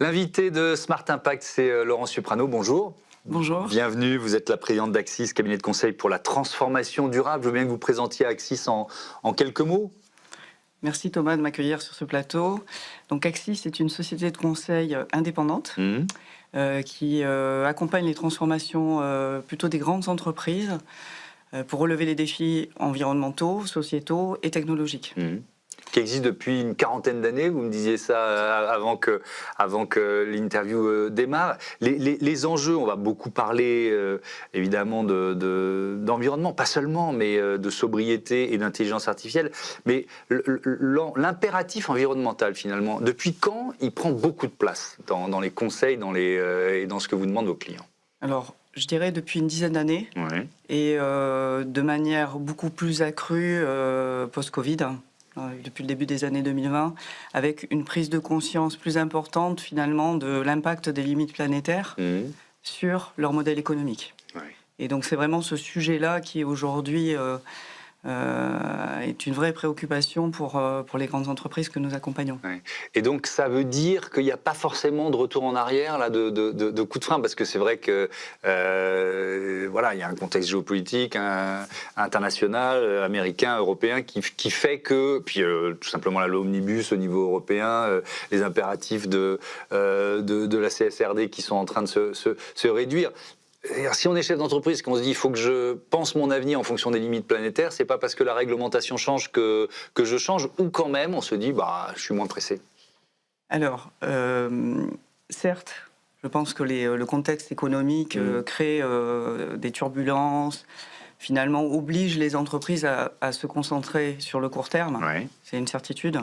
L'invité de Smart Impact, c'est Laurence Suprano. Bonjour. Bonjour. Bienvenue, vous êtes la présidente d'Axis, cabinet de conseil pour la transformation durable. Je veux bien que vous présentiez Axis en quelques mots. Merci Thomas de m'accueillir sur ce plateau. Donc Axis est une société de conseil indépendante qui accompagne les transformations plutôt des grandes entreprises pour relever les défis environnementaux, sociétaux et technologiques. Qui existe depuis une quarantaine d'années, vous me disiez ça avant que l'interview démarre. Les enjeux, on va beaucoup parler évidemment d'environnement, pas seulement, mais de sobriété et d'intelligence artificielle. Mais l'impératif environnemental, finalement, depuis quand il prend beaucoup de place dans les conseils et dans ce que vous demandent vos clients? Alors, je dirais depuis une dizaine d'années, et de manière beaucoup plus accrue post-Covid, depuis le début des années 2020, avec une prise de conscience plus importante finalement de l'impact des limites planétaires sur leur modèle économique. Et donc c'est vraiment ce sujet-là qui aujourd'hui est une vraie préoccupation pour les grandes entreprises que nous accompagnons. Et donc ça veut dire qu'il n'y a pas forcément de retour en arrière, là, de coup de frein, parce que c'est vrai que voilà, il y a un contexte géopolitique international, américain, européen, qui fait que, puis tout simplement la loi Omnibus au niveau européen, les impératifs de la CSRD qui sont en train de se réduire. Si on est chef d'entreprise, qu'on se dit il faut que je pense mon avenir en fonction des limites planétaires, c'est pas parce que la réglementation change que je change, ou quand même on se dit je suis moins pressé. Alors, certes, je pense que le contexte économique crée des turbulences, finalement oblige les entreprises à se concentrer sur le court terme. C'est une certitude.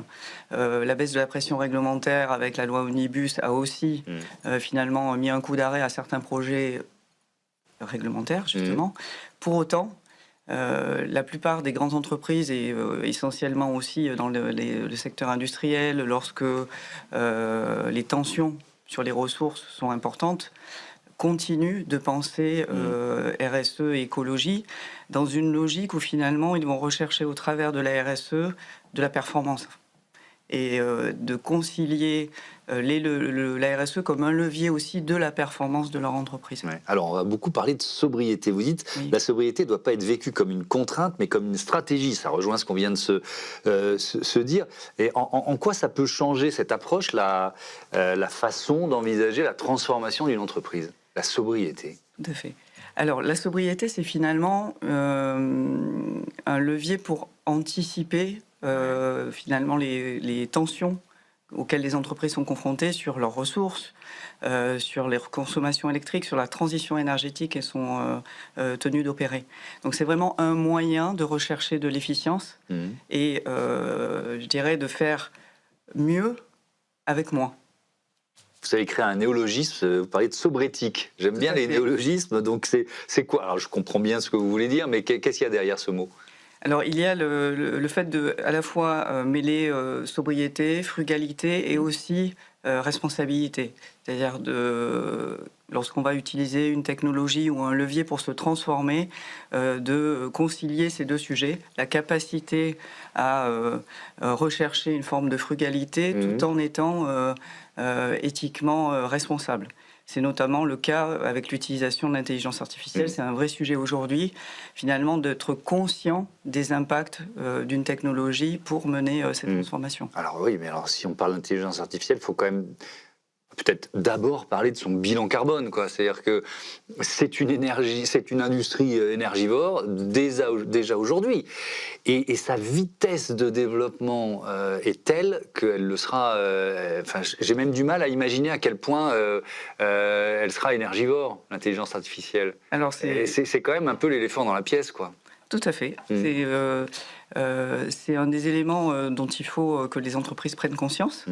La baisse de la pression réglementaire avec la loi Omnibus a aussi finalement mis un coup d'arrêt à certains projets réglementaire, justement. Pour autant, la plupart des grandes entreprises, et essentiellement aussi dans le secteur industriel, lorsque les tensions sur les ressources sont importantes, continuent de penser RSE et écologie dans une logique où finalement ils vont rechercher au travers de la RSE de la performance et de concilier la RSE comme un levier aussi de la performance de leur entreprise. Alors, on va beaucoup parler de sobriété. Vous dites, la sobriété ne doit pas être vécue comme une contrainte, mais comme une stratégie. Ça rejoint ce qu'on vient de se dire. Et en quoi ça peut changer, cette approche, la façon d'envisager la transformation d'une entreprise, la sobriété? Tout à fait. Alors, la sobriété, c'est finalement un levier pour anticiper finalement les tensions auxquelles les entreprises sont confrontées sur leurs ressources, sur leur consommation électrique, sur la transition énergétique qu'elles sont tenues d'opérer. Donc c'est vraiment un moyen de rechercher de l'efficience et je dirais de faire mieux avec moins. Vous avez créé un néologisme, vous parlez de sobrétique. J'aime bien les néologismes, donc c'est quoi? Alors je comprends bien ce que vous voulez dire, mais qu'est-ce qu'il y a derrière ce mot? Alors, il y a le fait de à la fois mêler sobriété, frugalité et aussi responsabilité. C'est-à-dire lorsqu'on va utiliser une technologie ou un levier pour se transformer, de concilier ces deux sujets, la capacité à rechercher une forme de frugalité tout en étant éthiquement responsable. C'est notamment le cas avec l'utilisation de l'intelligence artificielle. C'est un vrai sujet aujourd'hui, finalement, d'être conscient des impacts d'une technologie pour mener cette transformation. Alors oui, mais alors si on parle d'intelligence artificielle, il faut quand même peut-être d'abord parler de son bilan carbone, quoi. C'est-à-dire que c'est une industrie énergivore déjà aujourd'hui, et sa vitesse de développement est telle qu'elle le sera. Enfin, j'ai même du mal à imaginer à quel point elle sera énergivore, l'intelligence artificielle. Alors c'est quand même un peu l'éléphant dans la pièce, quoi. Tout à fait. C'est un des éléments dont il faut que les entreprises prennent conscience.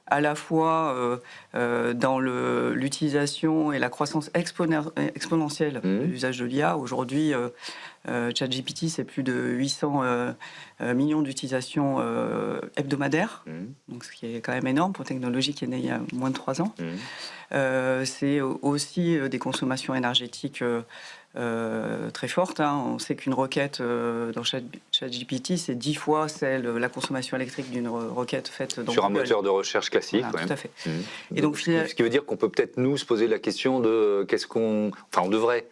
À la fois dans l'utilisation et la croissance exponentielle de l'usage de l'IA. Aujourd'hui, ChatGPT, c'est plus de 800 millions d'utilisations hebdomadaires, donc ce qui est quand même énorme pour une technologie qui est née il y a moins de 3 ans. C'est aussi des consommations énergétiques très forte. On sait qu'une requête dans ChatGPT, c'est 10 fois la consommation électrique d'une requête faite dans Sur un Google. moteur de recherche classique. Voilà, ouais. tout à fait. Mmh. Et donc, Ce qui veut dire qu'on peut peut-être nous se poser la question de on devrait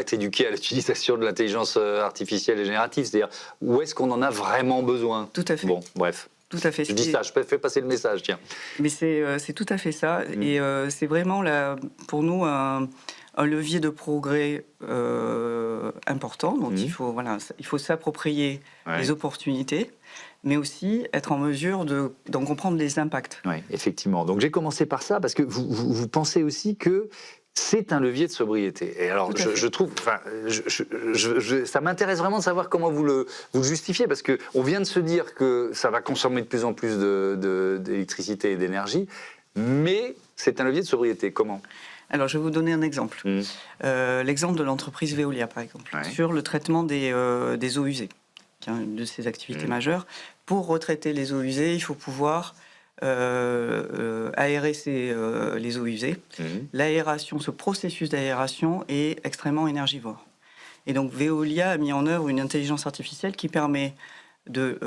être éduqué à l'utilisation de l'intelligence artificielle et générative, c'est-à-dire où est-ce qu'on en a vraiment besoin. Tout à fait. Bon, bref. Tout à fait. Je dis ça, je fais passer le message, tiens. Mais c'est tout à fait ça. Et c'est vraiment, pour nous, un levier de progrès important. Donc il faut s'approprier les opportunités, mais aussi être en mesure d'en comprendre les impacts. Oui, effectivement. Donc j'ai commencé par ça, parce que vous pensez aussi que c'est un levier de sobriété. Et alors, je trouve, ça m'intéresse vraiment de savoir comment vous le justifiez, parce qu'on vient de se dire que ça va consommer de plus en plus d'électricité et d'énergie, mais c'est un levier de sobriété. Comment ? Alors, je vais vous donner un exemple. L'exemple de l'entreprise Veolia, par exemple, sur le traitement des eaux usées, qui est une de ses activités majeures. Pour retraiter les eaux usées, il faut pouvoir aérer les eaux usées. L'aération, ce processus d'aération est extrêmement énergivore. Et donc Veolia a mis en œuvre une intelligence artificielle qui permet de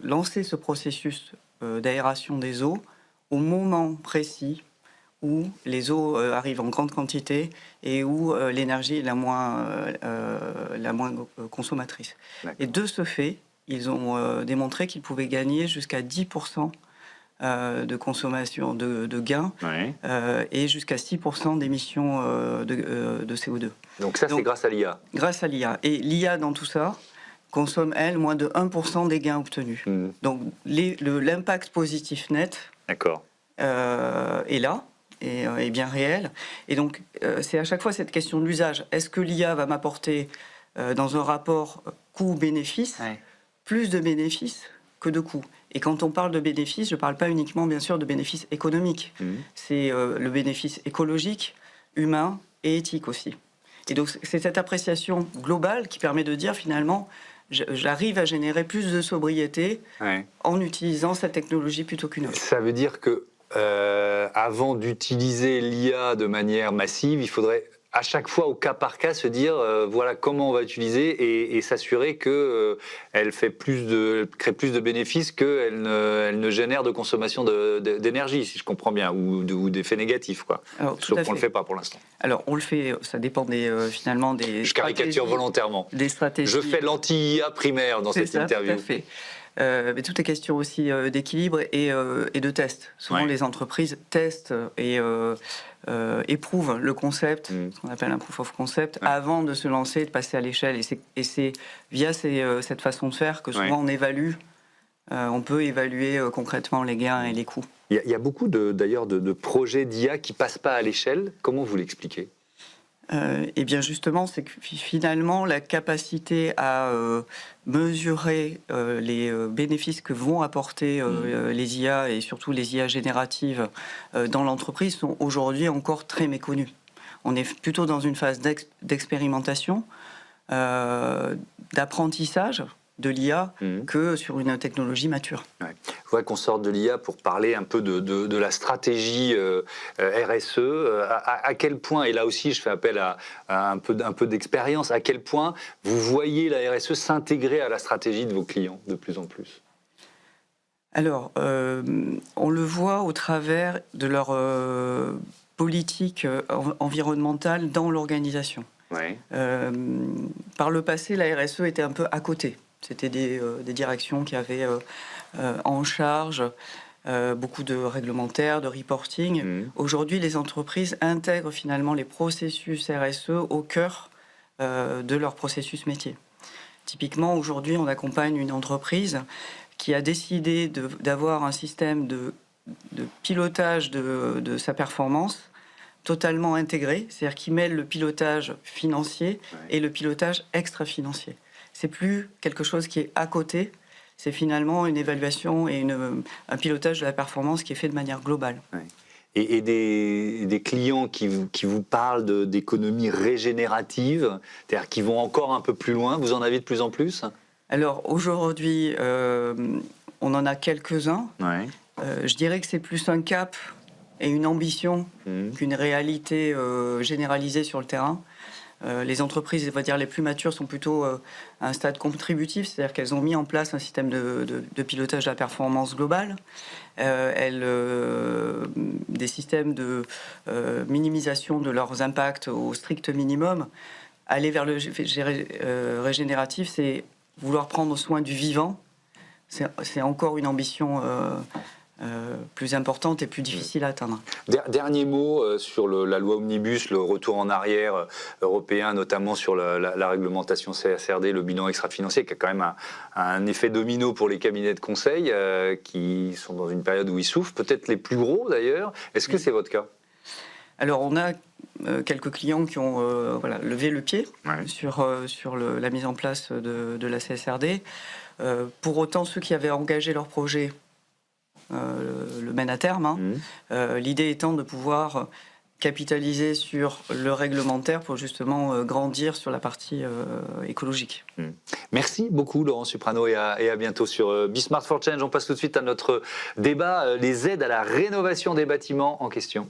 lancer ce processus d'aération des eaux au moment précis où les eaux arrivent en grande quantité et où l'énergie est la moins consommatrice. Et de ce fait, ils ont démontré qu'ils pouvaient gagner jusqu'à 10% de consommation de gains et jusqu'à 6% d'émissions de CO2. Donc ça, c'est grâce à l'IA. Grâce à l'IA. Et l'IA, dans tout ça, consomme, elle, moins de 1% des gains obtenus. Donc l'impact positif net est là, est bien réel. Et donc, c'est à chaque fois cette question de l'usage. Est-ce que l'IA va m'apporter, dans un rapport coût-bénéfice, plus de bénéfices que de coûts? Et quand on parle de bénéfices, je ne parle pas uniquement, bien sûr, de bénéfices économiques. C'est le bénéfice écologique, humain et éthique aussi. Et donc, c'est cette appréciation globale qui permet de dire, finalement, j'arrive à générer plus de sobriété en utilisant cette technologie plutôt qu'une autre. Ça veut dire que avant d'utiliser l'IA de manière massive, il faudrait à chaque fois, au cas par cas, se dire voilà comment on va utiliser et s'assurer qu'elle crée plus de bénéfices qu'elle ne génère de consommation d'énergie, si je comprends bien, ou d'effets négatifs, quoi. Sauf qu'on ne le fait pas pour l'instant. Alors, on le fait, ça dépend finalement des... Je caricature volontairement. Des stratégies. Je fais l'anti-IA primaire dans cette interview. Tout à fait. Mais tout est question aussi d'équilibre et de test. Souvent, les entreprises testent et éprouvent le concept, ce qu'on appelle un proof of concept, avant de se lancer, de passer à l'échelle. Et c'est via cette façon de faire que souvent on peut évaluer concrètement les gains et les coûts. Il y a beaucoup d'ailleurs de projets d'IA qui ne passent pas à l'échelle. Comment vous l'expliquez ? Et bien justement, c'est que finalement la capacité à mesurer les bénéfices que vont apporter les IA et surtout les IA génératives dans l'entreprise sont aujourd'hui encore très méconnues. On est plutôt dans une phase d'expérimentation, d'apprentissage de l'IA que sur une technologie mature. Je voudrais qu'on sorte de l'IA pour parler un peu de la stratégie RSE. À quel point, et là aussi je fais appel à un peu d'expérience, à quel point vous voyez la RSE s'intégrer à la stratégie de vos clients de plus en plus ? Alors, on le voit au travers de leur politique environnementale dans l'organisation. Par le passé, la RSE était un peu à côté. C'était des directions qui avaient en charge beaucoup de réglementaires, de reporting. Aujourd'hui, les entreprises intègrent finalement les processus RSE au cœur de leur processus métier. Typiquement, aujourd'hui, on accompagne une entreprise qui a décidé d'avoir un système de pilotage de sa performance totalement intégré, c'est-à-dire qui mêle le pilotage financier et le pilotage extra-financier. C'est plus quelque chose qui est à côté, c'est finalement une évaluation et un pilotage de la performance qui est fait de manière globale. Et des clients qui vous parlent d'économie régénérative, c'est-à-dire qui vont encore un peu plus loin, vous en avez de plus en plus ? Alors aujourd'hui, on en a quelques-uns. Je dirais que c'est plus un cap et une ambition qu'une réalité généralisée sur le terrain. Les entreprises, on va dire, les plus matures sont plutôt à un stade contributif, c'est-à-dire qu'elles ont mis en place un système de pilotage de la performance globale, des systèmes de minimisation de leurs impacts au strict minimum. Aller vers le régénératif, c'est vouloir prendre soin du vivant. C'est encore une ambition plus importante et plus difficile à atteindre. Dernier mot sur la loi Omnibus, le retour en arrière européen, notamment sur la réglementation CSRD, le bilan extra-financier, qui a quand même un effet domino pour les cabinets de conseil qui sont dans une période où ils souffrent, peut-être les plus gros d'ailleurs. Est-ce que c'est votre cas ? Alors, on a quelques clients qui ont levé le pied sur la mise en place de la CSRD. Pour autant, ceux qui avaient engagé leur projet le mènent à terme. L'idée étant de pouvoir capitaliser sur le réglementaire pour justement grandir sur la partie écologique. Merci beaucoup Laurent Suprano et à bientôt sur Be Smart for Change. On passe tout de suite à notre débat, les aides à la rénovation des bâtiments en question.